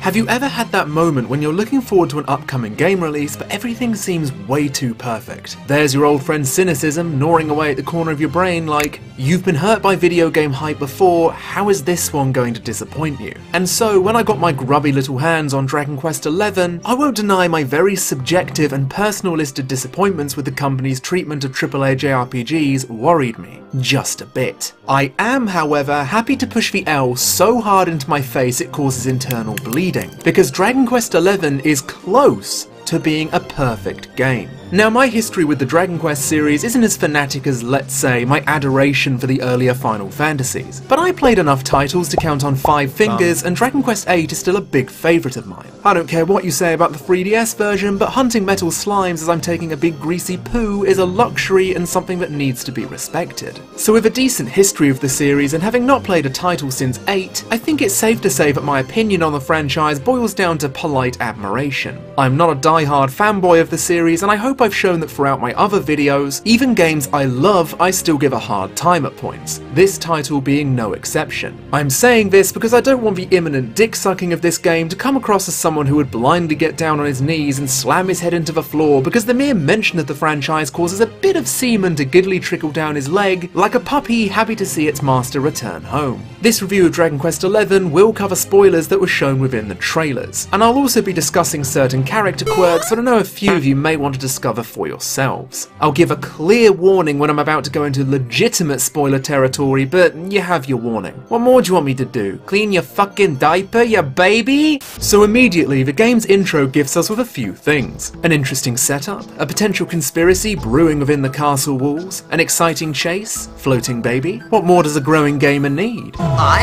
Have you ever had that moment when you're looking forward to an upcoming game release, but everything seems way too perfect? There's your old friend cynicism gnawing away at the corner of your brain like, you've been hurt by video game hype before, how is this one going to disappoint you? And so when I got my grubby little hands on Dragon Quest XI, I won't deny my very subjective and personalistic disappointments with the company's treatment of AAA JRPGs worried me. Just a bit. I am, however, happy to push the L so hard into my face it causes internal bleeding, because Dragon Quest XI is close to being a perfect game. Now, my history with the Dragon Quest series isn't as fanatic as, let's say, my adoration for the earlier Final Fantasies, but I played enough titles to count on 5 fingers, and Dragon Quest VIII is still a big favourite of mine. I don't care what you say about the 3DS version, but hunting metal slimes as I'm taking a big greasy poo is a luxury and something that needs to be respected. So with a decent history of the series and having not played a title since 8, I think it's safe to say that my opinion on the franchise boils down to polite admiration. I'm not a die-hard fanboy of the series, and I hope I've shown that throughout my other videos, even games I love, I still give a hard time at points, this title being no exception. I'm saying this because I don't want the imminent dick-sucking of this game to come across as someone who would blindly get down on his knees and slam his head into the floor because the mere mention of the franchise causes a bit of semen to giddily trickle down his leg, like a puppy happy to see its master return home. This review of Dragon Quest XI will cover spoilers that were shown within the trailers, and I'll also be discussing certain character quirks that I know a few of you may want to discover for yourselves. I'll give a clear warning when I'm about to go into legitimate spoiler territory, but you have your warning. What more do you want me to do? Clean your fucking diaper, ya baby? So immediately, the game's intro gifts us with a few things. An interesting setup, a potential conspiracy brewing within the castle walls, an exciting chase, floating baby. What more does a growing gamer need? I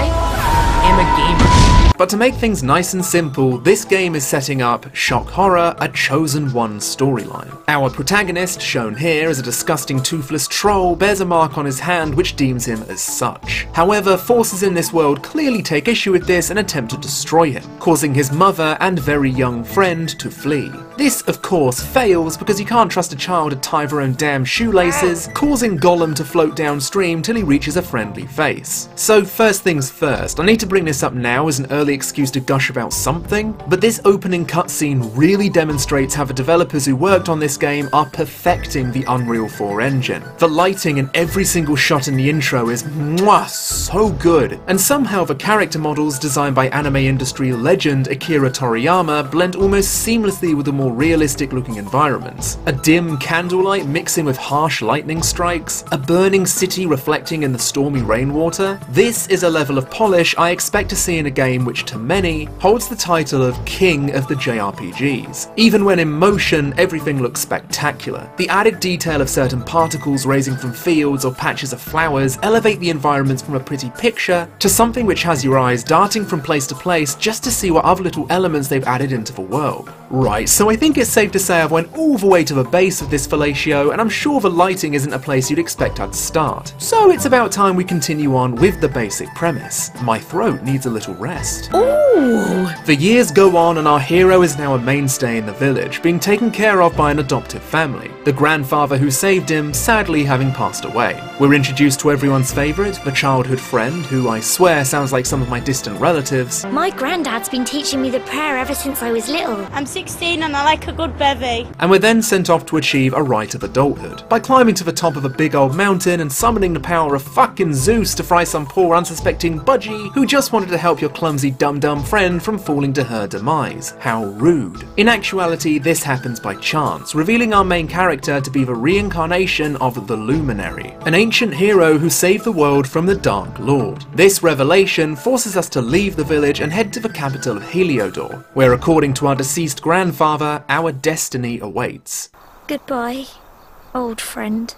am a gamer. But to make things nice and simple, this game is setting up, shock horror, a chosen one storyline. Our protagonist, shown here as a disgusting toothless troll, bears a mark on his hand which deems him as such. However, forces in this world clearly take issue with this and attempt to destroy him, causing his mother and very young friend to flee. This, of course, fails because you can't trust a child to tie their own damn shoelaces, causing Gollum to float downstream till he reaches a friendly face. So first things first, I need to bring this up now as an early excuse to gush about something, but this opening cutscene really demonstrates how the developers who worked on this game are perfecting the Unreal 4 engine. The lighting in every single shot in the intro is mwah, so good, and somehow the character models designed by anime industry legend Akira Toriyama blend almost seamlessly with the more realistic looking environments. A dim candlelight mixing with harsh lightning strikes, a burning city reflecting in the stormy rainwater. This is a level of polish I expect to see in a game which to many holds the title of King of the JRPGs. Even when in motion, everything looks spectacular. The added detail of certain particles raising from fields or patches of flowers elevate the environments from a pretty picture to something which has your eyes darting from place to place just to see what other little elements they've added into the world. Right, so I think it's safe to say I've went all the way to the base of this fellatio, and I'm sure the lighting isn't a place you'd expect I'd start. So it's about time we continue on with the basic premise. My throat needs a little rest. Ooh! The years go on and our hero is now a mainstay in the village, being taken care of by an adoptive family, the grandfather who saved him sadly having passed away. We're introduced to everyone's favourite, the childhood friend, who I swear sounds like some of my distant relatives. My granddad's been teaching me the prayer ever since I was little. I'm 16 and I like a good bevy. And we're then sent off to achieve a rite of adulthood, by climbing to the top of a big old mountain and summoning the power of fucking Zeus to fry some poor unsuspecting budgie who just wanted to help your clumsy dum-dum friend from falling to her demise. How rude. In actuality, this happens by chance, revealing our main character to be the reincarnation of the Luminary, an ancient hero who saved the world from the Dark Lord. This revelation forces us to leave the village and head to the capital of Heliodor, where according to our deceased grandfather, our destiny awaits. Goodbye, old friend.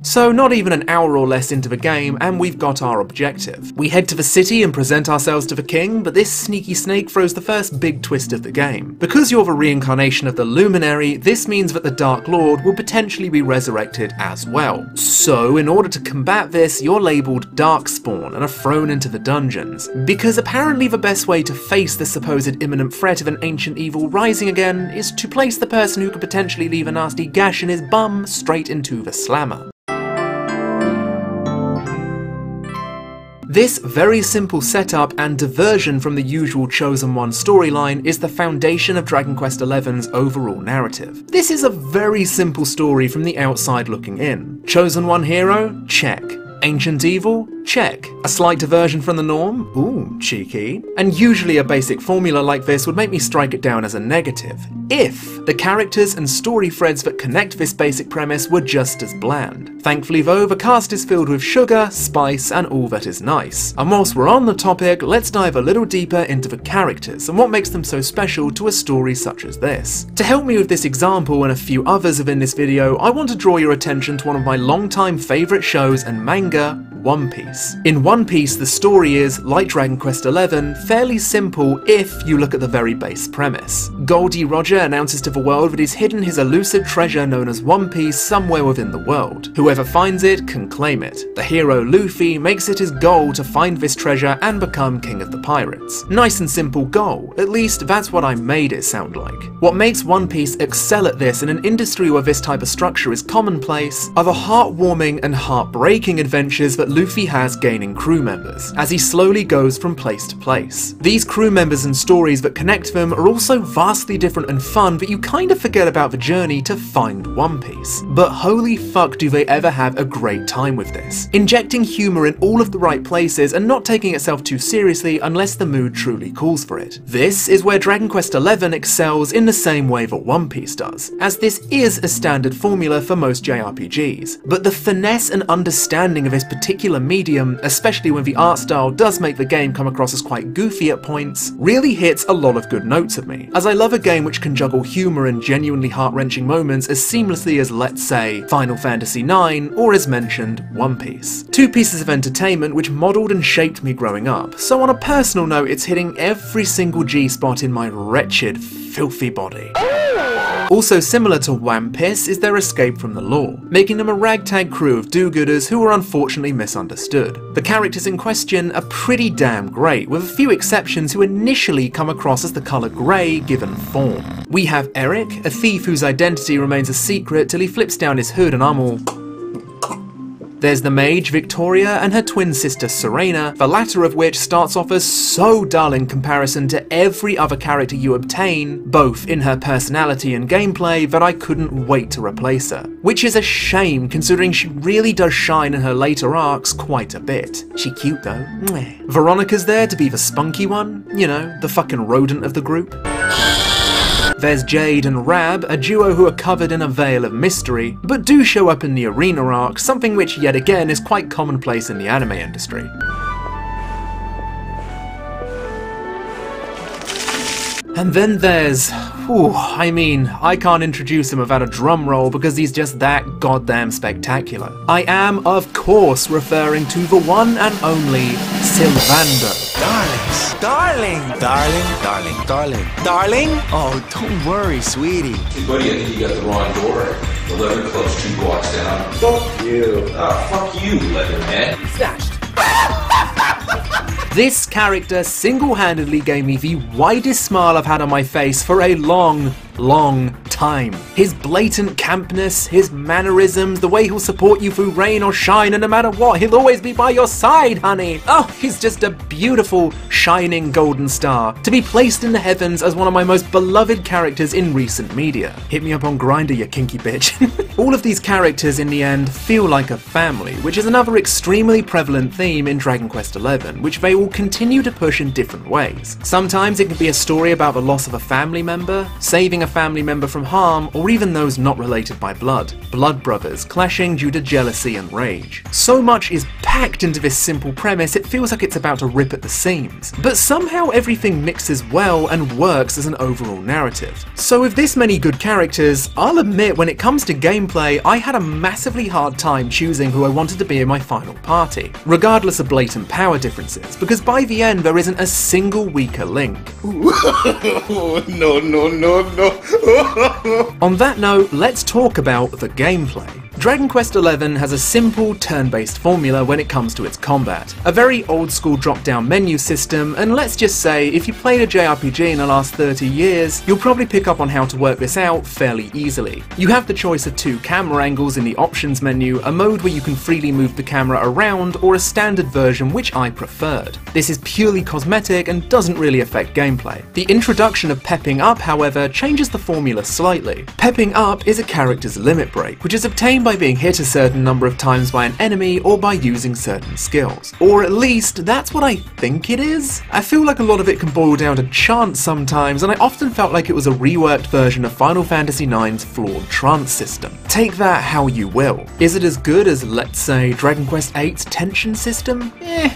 So not even an hour or less into the game and we've got our objective. We head to the city and present ourselves to the king, but this sneaky snake throws the first big twist of the game. Because you're the reincarnation of the Luminary, this means that the Dark Lord will potentially be resurrected as well. So in order to combat this, you're labelled Darkspawn and are thrown into the dungeons. Because apparently the best way to face the supposed imminent threat of an ancient evil rising again is to place the person who could potentially leave a nasty gash in his bum straight into the slammer. This very simple setup and diversion from the usual Chosen One storyline is the foundation of Dragon Quest XI's overall narrative. This is a very simple story from the outside looking in. Chosen One hero? Check. Ancient evil? Check. A slight diversion from the norm? Ooh, cheeky. And usually a basic formula like this would make me strike it down as a negative, if the characters and story threads that connect this basic premise were just as bland. Thankfully though, the cast is filled with sugar, spice, and all that is nice. And whilst we're on the topic, let's dive a little deeper into the characters and what makes them so special to a story such as this. To help me with this example and a few others within this video, I want to draw your attention to one of my longtime favourite shows and manga, One Piece. In One Piece, the story is, like Dragon Quest XI, fairly simple if you look at the very base premise. Goldie Roger announces to the world that he's hidden his elusive treasure known as One Piece somewhere within the world. Whoever finds it can claim it. The hero Luffy makes it his goal to find this treasure and become king of the pirates. Nice and simple goal, at least that's what I made it sound like. What makes One Piece excel at this in an industry where this type of structure is commonplace are the heartwarming and heartbreaking adventures that Luffy has gaining crew members, as he slowly goes from place to place. These crew members and stories that connect them are also vastly different and fun that you kind of forget about the journey to find One Piece. But holy fuck do they ever have a great time with this. Injecting humour in all of the right places and not taking itself too seriously unless the mood truly calls for it. This is where Dragon Quest XI excels in the same way that One Piece does, as this is a standard formula for most JRPGs. But the finesse and understanding of this particular medium, especially when the art style does make the game come across as quite goofy at points, really hits a lot of good notes at me, as I love a game which can juggle humour and genuinely heart-wrenching moments as seamlessly as, let's say, Final Fantasy IX, or as mentioned, One Piece. Two pieces of entertainment which modelled and shaped me growing up, so on a personal note it's hitting every single G-spot in my wretched, filthy body. Also similar to One Piece is their escape from the law, making them a ragtag crew of do-gooders who are unfortunately misunderstood. The characters in question are pretty damn great, with a few exceptions who initially come across as the colour grey given form. We have Eric, a thief whose identity remains a secret till he flips down his hood and I'm all... There's the mage, Victoria, and her twin sister, Serena, the latter of which starts off as so dull in comparison to every other character you obtain, both in her personality and gameplay, that I couldn't wait to replace her. Which is a shame, considering she really does shine in her later arcs quite a bit. She cute though. Mwah. Veronica's there to be the spunky one, you know, the fucking rodent of the group. There's Jade and Rab, a duo who are covered in a veil of mystery, but do show up in the arena arc, something which yet again is quite commonplace in the anime industry. And then there's... I can't introduce him without a drum roll because he's just that goddamn spectacular. I am, of course, referring to the one and only Sylvander. Darling! Oh, don't worry, sweetie. Hey buddy, I think you got the wrong door. The leather club's 2 blocks down. Fuck you. Fuck you, Leatherman. Snatched. This character single-handedly gave me the widest smile I've had on my face for a long time. His blatant campness, his mannerisms, the way he'll support you through rain or shine, and no matter what, he'll always be by your side, honey. Oh, he's just a beautiful, shining golden star, to be placed in the heavens as one of my most beloved characters in recent media. Hit me up on Grindr, you kinky bitch. All of these characters in the end feel like a family, which is another extremely prevalent theme in Dragon Quest XI, which they will continue to push in different ways. Sometimes it can be a story about the loss of a family member, saving a family member from harm, or even those not related by blood. Blood brothers clashing due to jealousy and rage. So much is packed into this simple premise it feels like it's about to rip at the seams. But somehow everything mixes well and works as an overall narrative. So with this many good characters, I'll admit when it comes to gameplay, I had a massively hard time choosing who I wanted to be in my final party, regardless of blatant power differences, because by the end there isn't a single weaker link. No. On that note, let's talk about the gameplay. Dragon Quest XI has a simple turn-based formula when it comes to its combat. A very old-school drop-down menu system, and let's just say, if you played a JRPG in the last 30 years, you'll probably pick up on how to work this out fairly easily. You have the choice of 2 camera angles in the options menu, a mode where you can freely move the camera around, or a standard version which I preferred. This is purely cosmetic and doesn't really affect gameplay. The introduction of pepping up, however, changes the formula slightly. Pepping up is a character's limit break, which is obtained by being hit a certain number of times by an enemy or by using certain skills. Or at least, that's what I think it is. I feel like a lot of it can boil down to chance sometimes, and I often felt like it was a reworked version of Final Fantasy IX's flawed trance system. Take that how you will. Is it as good as, let's say, Dragon Quest VIII's tension system?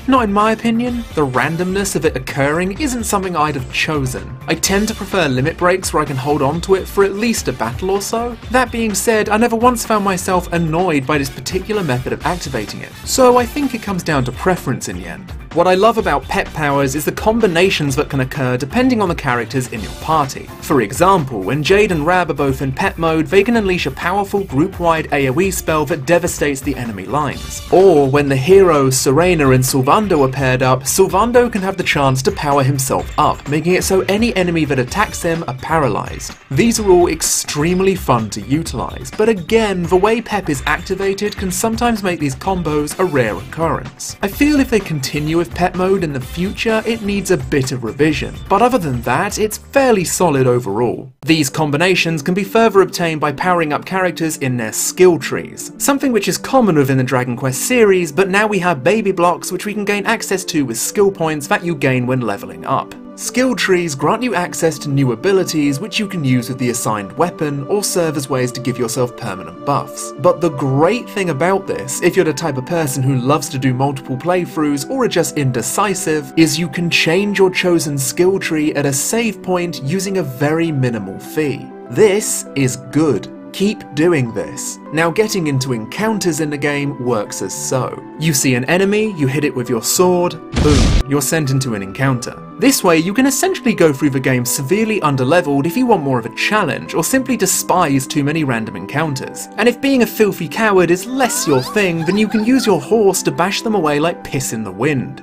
Not in my opinion. The randomness of it occurring isn't something I'd have chosen. I tend to prefer limit breaks where I can hold on to it for at least a battle or so. That being said, I never once found myself annoyed by this particular method of activating it, so I think it comes down to preference in the end. What I love about pep powers is the combinations that can occur depending on the characters in your party. For example, when Jade and Rab are both in pep mode, they can unleash a powerful group-wide AoE spell that devastates the enemy lines. Or when the heroes Serena and Sylvando are paired up, Sylvando can have the chance to power himself up, making it so any enemy that attacks him are paralysed. These are all extremely fun to utilise, but again, the way pep is activated can sometimes make these combos a rare occurrence. I feel if they continue with pep mode in the future, it needs a bit of revision, but other than that, it's fairly solid overall. These combinations can be further obtained by powering up characters in their skill trees, something which is common within the Dragon Quest series, but now we have baby blocks which we can gain access to with skill points that you gain when leveling up. Skill trees grant you access to new abilities which you can use with the assigned weapon or serve as ways to give yourself permanent buffs. But the great thing about this, if you're the type of person who loves to do multiple playthroughs or are just indecisive, is you can change your chosen skill tree at a save point using a very minimal fee. This is good. Keep doing this. Now, getting into encounters in the game works as so. You see an enemy, you hit it with your sword, boom, you're sent into an encounter. This way you can essentially go through the game severely underleveled if you want more of a challenge, or simply despise too many random encounters. And if being a filthy coward is less your thing, then you can use your horse to bash them away like piss in the wind.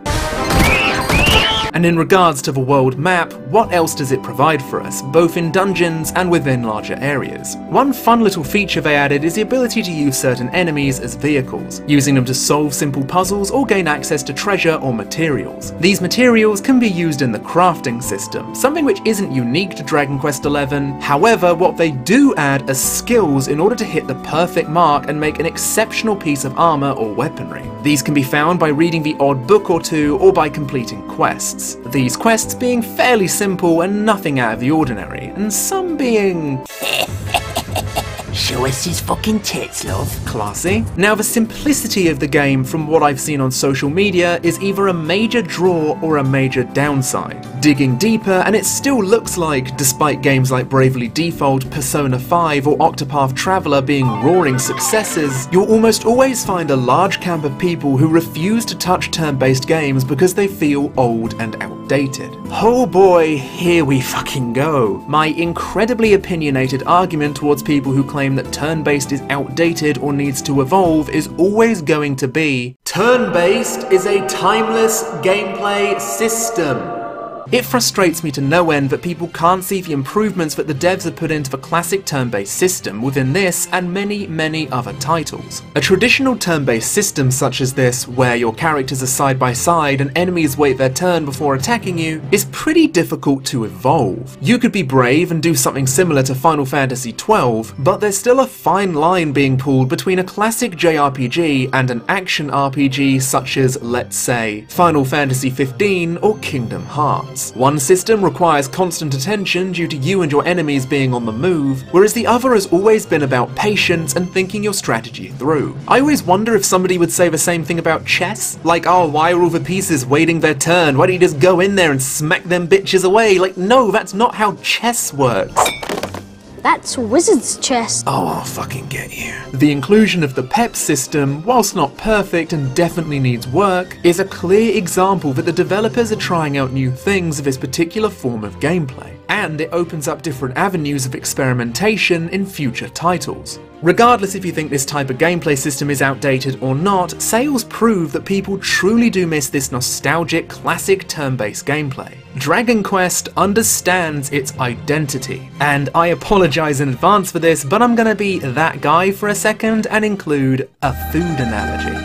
And in regards to the world map, what else does it provide for us, both in dungeons and within larger areas? One fun little feature they added is the ability to use certain enemies as vehicles, using them to solve simple puzzles or gain access to treasure or materials. These materials can be used in the crafting system, something which isn't unique to Dragon Quest XI. However, what they do add are skills in order to hit the perfect mark and make an exceptional piece of armor or weaponry. These can be found by reading the odd book or two or by completing quests. These quests being fairly simple and nothing out of the ordinary, and some being... Show us his fucking tits, love. Classy. Now, the simplicity of the game, from what I've seen on social media, is either a major draw or a major downside. Digging deeper, and it still looks like, despite games like Bravely Default, Persona 5 or Octopath Traveler being roaring successes, you'll almost always find a large camp of people who refuse to touch turn-based games because they feel old and outdated. Oh boy, here we fucking go. My incredibly opinionated argument towards people who claim that turn-based is outdated or needs to evolve is always going to be, turn-based is a timeless gameplay system. It frustrates me to no end that people can't see the improvements that the devs have put into the classic turn-based system within this and many other titles. A traditional turn-based system such as this, where your characters are side by side and enemies wait their turn before attacking you, is pretty difficult to evolve. You could be brave and do something similar to Final Fantasy XII, but there's still a fine line being pulled between a classic JRPG and an action RPG such as, let's say, Final Fantasy XV or Kingdom Hearts. One system requires constant attention due to you and your enemies being on the move, whereas the other has always been about patience and thinking your strategy through. I always wonder if somebody would say the same thing about chess, like, oh, why are all the pieces waiting their turn, why don't you just go in there and smack them bitches away? Like, no, that's not how chess works. That's wizard's chess. Oh, I'll fucking get you. The inclusion of the PEP system, whilst not perfect and definitely needs work, is a clear example that the developers are trying out new things of this particular form of gameplay, and it opens up different avenues of experimentation in future titles. Regardless if you think this type of gameplay system is outdated or not, sales prove that people truly do miss this nostalgic, classic turn-based gameplay. Dragon Quest understands its identity, and I apologise in advance for this, but I'm gonna be that guy for a second and include a food analogy.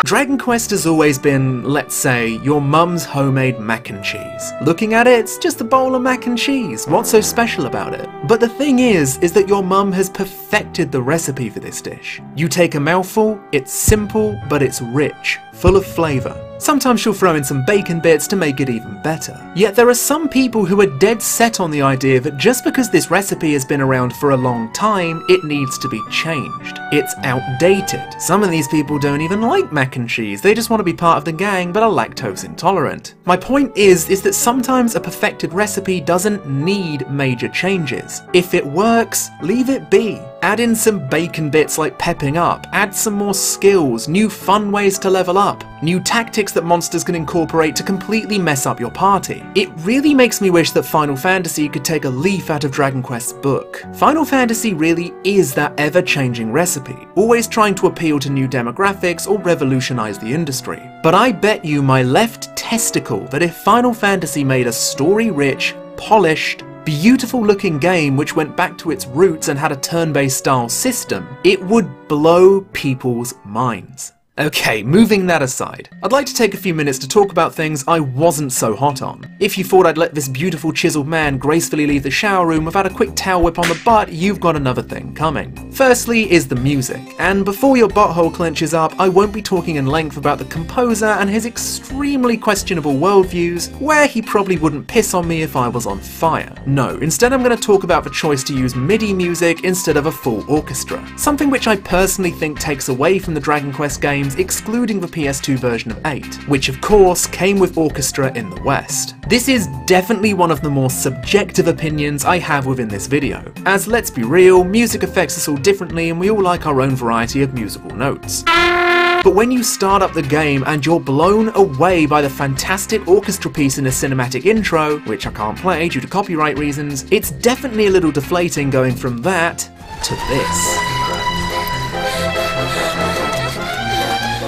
Dragon Quest has always been, let's say, your mum's homemade mac and cheese. Looking at it, it's just a bowl of mac and cheese. What's so special about it? But the thing is that your mum has perfected the recipe for this dish. You take a mouthful, it's simple, but it's rich, full of flavour. Sometimes she'll throw in some bacon bits to make it even better. Yet there are some people who are dead set on the idea that just because this recipe has been around for a long time, it needs to be changed. It's outdated. Some of these people don't even like mac and cheese, they just want to be part of the gang but are lactose intolerant. My point is that sometimes a perfected recipe doesn't need major changes. If it works, leave it be. Add in some bacon bits like pepping up, add some more skills, new fun ways to level up, new tactics that monsters can incorporate to completely mess up your party. It really makes me wish that Final Fantasy could take a leaf out of Dragon Quest's book. Final Fantasy really is that ever-changing recipe, always trying to appeal to new demographics or revolutionize the industry. But I bet you my left testicle that if Final Fantasy made a story-rich, polished, beautiful looking game which went back to its roots and had a turn-based style system, it would blow people's minds. Okay, moving that aside, I'd like to take a few minutes to talk about things I wasn't so hot on. If you thought I'd let this beautiful chiseled man gracefully leave the shower room without a quick towel whip on the butt, you've got another thing coming. Firstly is the music, and before your butthole clenches up, I won't be talking in length about the composer and his extremely questionable worldviews, where he probably wouldn't piss on me if I was on fire. No, instead I'm going to talk about the choice to use MIDI music instead of a full orchestra, something which I personally think takes away from the Dragon Quest games, excluding the PS2 version of 8, which of course came with orchestra in the West. This is definitely one of the more subjective opinions I have within this video, as let's be real, music affects us all differently and we all like our own variety of musical notes. But when you start up the game and you're blown away by the fantastic orchestra piece in the cinematic intro, which I can't play due to copyright reasons, it's definitely a little deflating going from that to this.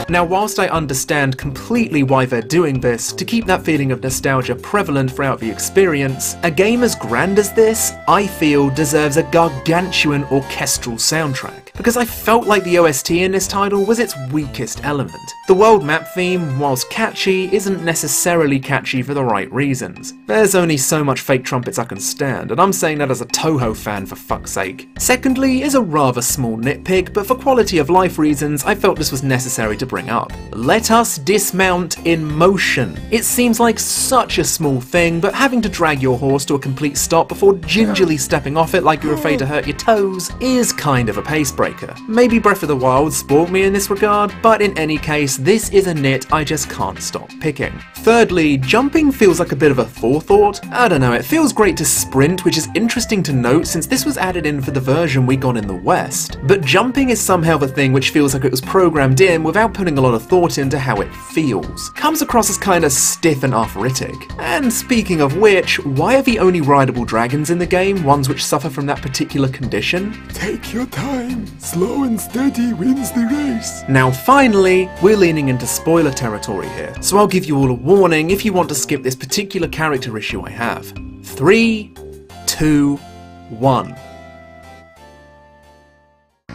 Now, whilst I understand completely why they're doing this, to keep that feeling of nostalgia prevalent throughout the experience, a game as grand as this, I feel, deserves a gargantuan orchestral soundtrack, because I felt like the OST in this title was its weakest element. The world map theme, whilst catchy, isn't necessarily catchy for the right reasons. There's only so much fake trumpets I can stand, and I'm saying that as a Toho fan for fuck's sake. Secondly is a rather small nitpick, but for quality of life reasons, I felt this was necessary to bring up. Let us dismount in motion. It seems like such a small thing, but having to drag your horse to a complete stop before gingerly stepping off it like you're afraid to hurt your toes is kind of a pace breaker. Maybe Breath of the Wild spoiled me in this regard, but in any case, this is a nit I just can't stop picking. Thirdly, jumping feels like a bit of a forethought. I don't know, it feels great to sprint, which is interesting to note since this was added in for the version we got in the West. But jumping is somehow the thing which feels like it was programmed in without putting a lot of thought into how it feels. Comes across as kinda stiff and arthritic. And speaking of which, why are the only rideable dragons in the game ones which suffer from that particular condition? Take your time, slow and steady wins the race. Now finally, we're leaning into spoiler territory here, so I'll give you all a warning if you want to skip this particular character issue I have. 3, 2, 1.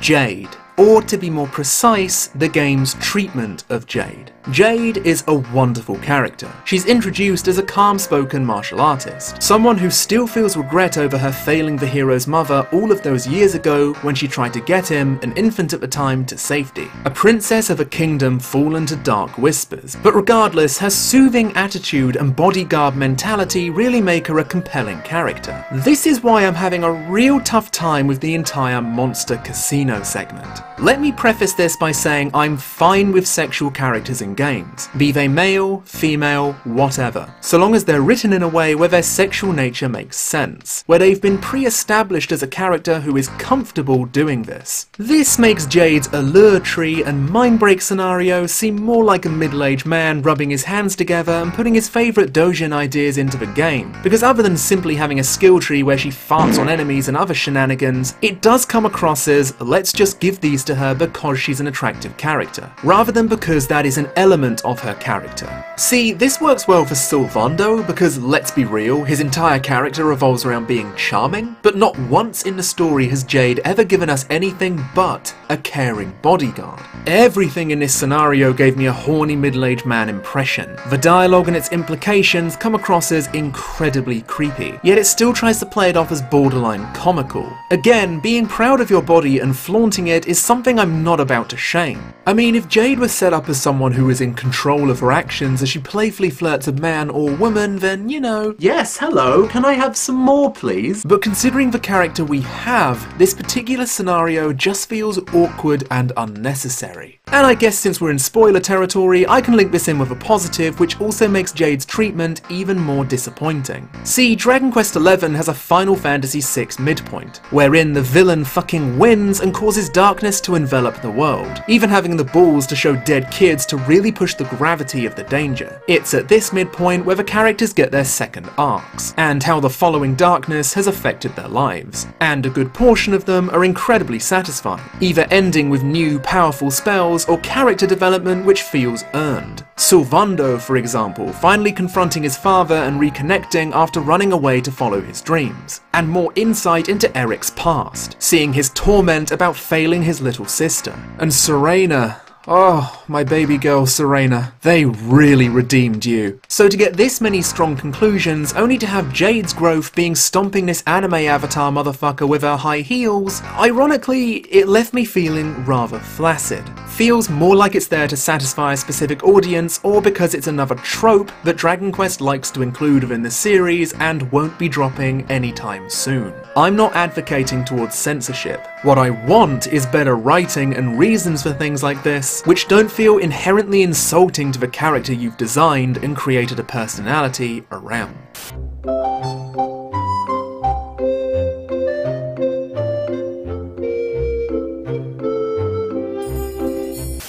Jade. Or to be more precise, the game's treatment of Jade. Jade is a wonderful character. She's introduced as a calm-spoken martial artist, someone who still feels regret over her failing the hero's mother all of those years ago when she tried to get him, an infant at the time, to safety. A princess of a kingdom fallen to dark whispers, but regardless, her soothing attitude and bodyguard mentality really make her a compelling character. This is why I'm having a real tough time with the entire Monster Casino segment. Let me preface this by saying I'm fine with sexual characters in games, be they male, female, whatever, so long as they're written in a way where their sexual nature makes sense, where they've been pre-established as a character who is comfortable doing this. This makes Jade's allure tree and mindbreak scenario seem more like a middle-aged man rubbing his hands together and putting his favourite doujin ideas into the game, because other than simply having a skill tree where she farts on enemies and other shenanigans, it does come across as, let's just give these to her because she's an attractive character, rather than because that is an element of her character. See, this works well for Sylvando because, let's be real, his entire character revolves around being charming, but not once in the story has Jade ever given us anything but a caring bodyguard. Everything in this scenario gave me a horny middle-aged man impression. The dialogue and its implications come across as incredibly creepy, yet it still tries to play it off as borderline comical. Again, being proud of your body and flaunting it is something I'm not about to shame. I mean, if Jade was set up as someone who is in control of her actions as she playfully flirts with man or woman, then, you know, yes, hello, can I have some more please? But considering the character we have, this particular scenario just feels awkward and unnecessary. And I guess since we're in spoiler territory, I can link this in with a positive, which also makes Jade's treatment even more disappointing. See, Dragon Quest XI has a Final Fantasy VI midpoint, wherein the villain fucking wins and causes darkness to envelop the world, even having the balls to show dead kids to really push the gravity of the danger. It's at this midpoint where the characters get their second arcs, and how the following darkness has affected their lives, and a good portion of them are incredibly satisfying, either ending with new powerful spells or character development which feels earned. Sylvando, for example, finally confronting his father and reconnecting after running away to follow his dreams, and more insight into Eric's past, seeing his torment about failing his little sister. And Serena, oh, my baby girl Serena, they really redeemed you. So to get this many strong conclusions, only to have Jade's growth being stomping this anime avatar motherfucker with her high heels, ironically, it left me feeling rather flaccid. Feels more like it's there to satisfy a specific audience, or because it's another trope that Dragon Quest likes to include within the series and won't be dropping anytime soon. I'm not advocating towards censorship. What I want is better writing and reasons for things like this, which don't feel inherently insulting to the character you've designed and created a personality around.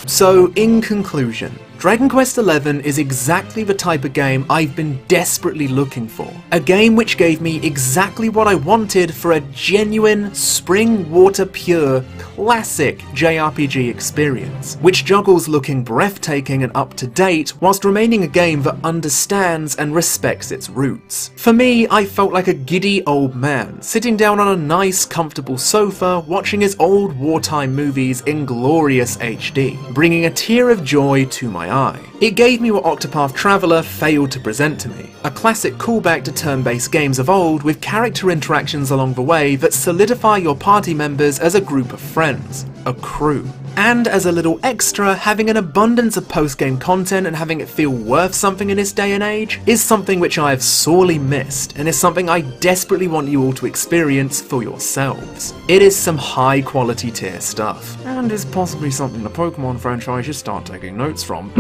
So, in conclusion, Dragon Quest XI is exactly the type of game I've been desperately looking for. A game which gave me exactly what I wanted for a genuine, spring water pure, classic JRPG experience, which juggles looking breathtaking and up to date whilst remaining a game that understands and respects its roots. For me, I felt like a giddy old man, sitting down on a nice, comfortable sofa watching his old wartime movies in glorious HD, bringing a tear of joy to my eye. It gave me what Octopath Traveler failed to present to me, a classic callback to turn-based games of old with character interactions along the way that solidify your party members as a group of friends, a crew. And as a little extra, having an abundance of post-game content and having it feel worth something in this day and age is something which I have sorely missed, and is something I desperately want you all to experience for yourselves. It is some high quality tier stuff, and is possibly something the Pokemon franchise should start taking notes from.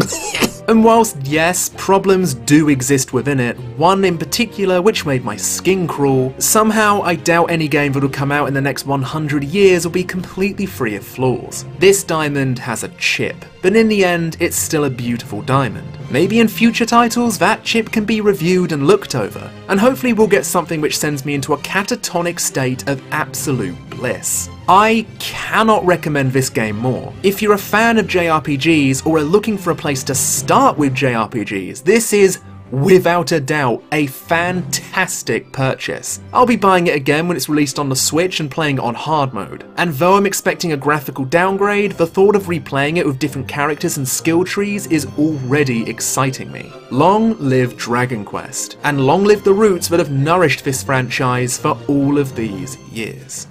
And whilst yes, problems do exist within it, one in particular which made my skin crawl, somehow I doubt any game that will come out in the next 100 years will be completely free of flaws. This diamond has a chip, but in the end it's still a beautiful diamond. Maybe in future titles that chip can be reviewed and looked over, and hopefully we'll get something which sends me into a catatonic state of absolute bliss. I cannot recommend this game more. If you're a fan of JRPGs or are looking for a place to start with JRPGs, this is without a doubt a fantastic purchase. I'll be buying it again when it's released on the Switch and playing it on hard mode. And though I'm expecting a graphical downgrade, the thought of replaying it with different characters and skill trees is already exciting me. Long live Dragon Quest, and long live the roots that have nourished this franchise for all of these years.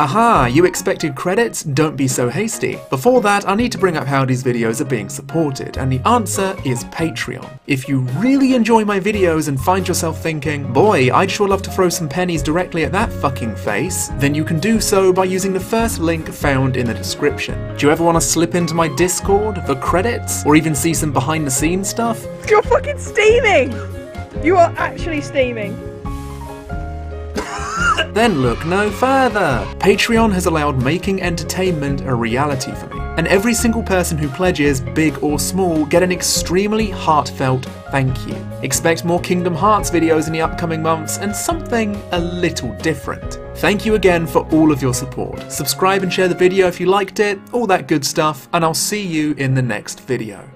Aha, you expected credits? Don't be so hasty. Before that, I need to bring up how these videos are being supported, and the answer is Patreon. If you really enjoy my videos and find yourself thinking, boy, I'd sure love to throw some pennies directly at that fucking face, then you can do so by using the first link found in the description. Do you ever want to slip into my Discord for credits, or even see some behind the scenes stuff? You're fucking steaming! You are actually steaming. Then look no further. Patreon has allowed making entertainment a reality for me, and every single person who pledges, big or small, get an extremely heartfelt thank you. Expect more Kingdom Hearts videos in the upcoming months, and something a little different. Thank you again for all of your support. Subscribe and share the video if you liked it, all that good stuff, and I'll see you in the next video.